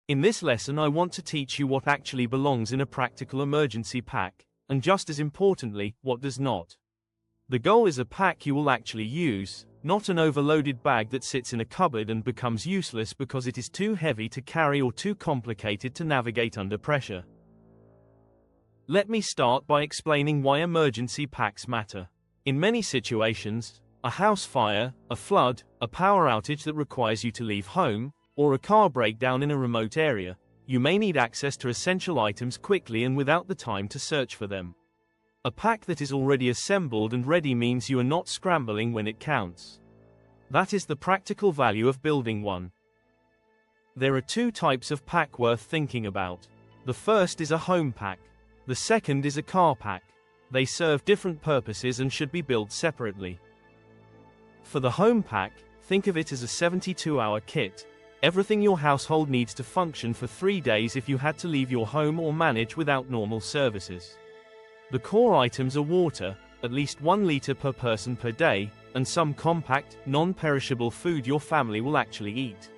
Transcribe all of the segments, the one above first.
In this lesson I want to teach you what actually belongs in a practical emergency pack, and just as importantly, what does not. The goal is a pack you will actually use, not an overloaded bag that sits in a cupboard and becomes useless because it is too heavy to carry or too complicated to navigate under pressure. Let me start by explaining why emergency packs matter. In many situations, a house fire, a flood, a power outage that requires you to leave home, or a car breakdown in a remote area, you may need access to essential items quickly and without the time to search for them. A pack that is already assembled and ready means you are not scrambling when it counts. That is the practical value of building one. There are two types of pack worth thinking about. The first is a home pack. The second is a car pack. They serve different purposes and should be built separately. For the home pack, think of it as a 72-hour kit. Everything your household needs to function for 3 days if you had to leave your home or manage without normal services. The core items are water, at least 1 liter per person per day, and some compact, non-perishable food your family will actually eat.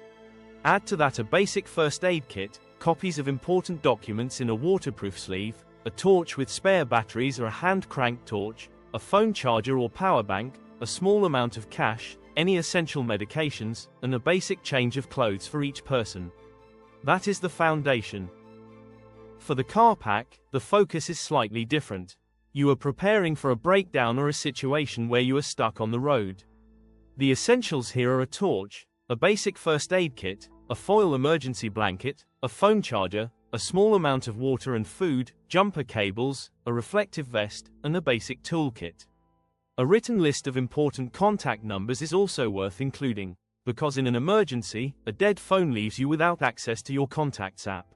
Add to that a basic first aid kit, copies of important documents in a waterproof sleeve, a torch with spare batteries or a hand-cranked torch, a phone charger or power bank, a small amount of cash, any essential medications, and a basic change of clothes for each person. That is the foundation. For the car pack, the focus is slightly different. You are preparing for a breakdown or a situation where you are stuck on the road. The essentials here are a torch, a basic first aid kit, a foil emergency blanket, a phone charger, a small amount of water and food, jumper cables, a reflective vest, and a basic toolkit. A written list of important contact numbers is also worth including, because in an emergency, a dead phone leaves you without access to your contacts app.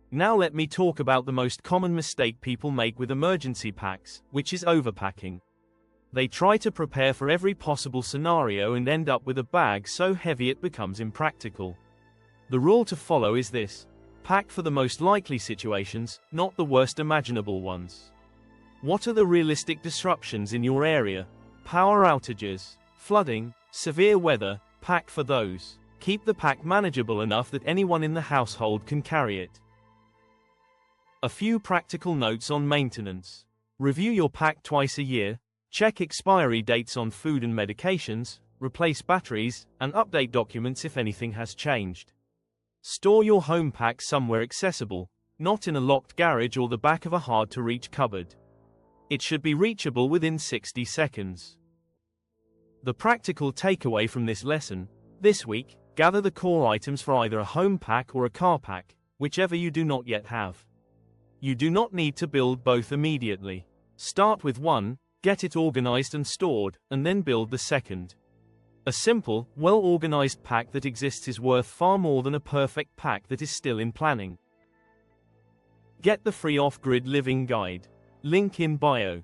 Now let me talk about the most common mistake people make with emergency packs, which is overpacking. They try to prepare for every possible scenario and end up with a bag so heavy it becomes impractical. The rule to follow is this: pack for the most likely situations, not the worst imaginable ones. What are the realistic disruptions in your area? Power outages, flooding, severe weather, pack for those. Keep the pack manageable enough that anyone in the household can carry it. A few practical notes on maintenance. Review your pack twice a year, check expiry dates on food and medications, replace batteries, and update documents if anything has changed. Store your home pack somewhere accessible, not in a locked garage or the back of a hard-to-reach cupboard. It should be reachable within 60 seconds. The practical takeaway from this lesson: this week, gather the core items for either a home pack or a car pack, whichever you do not yet have. You do not need to build both immediately. Start with one, get it organized and stored, and then build the second. A simple, well-organized pack that exists is worth far more than a perfect pack that is still in planning. Get the free off-grid living guide. Link in bio.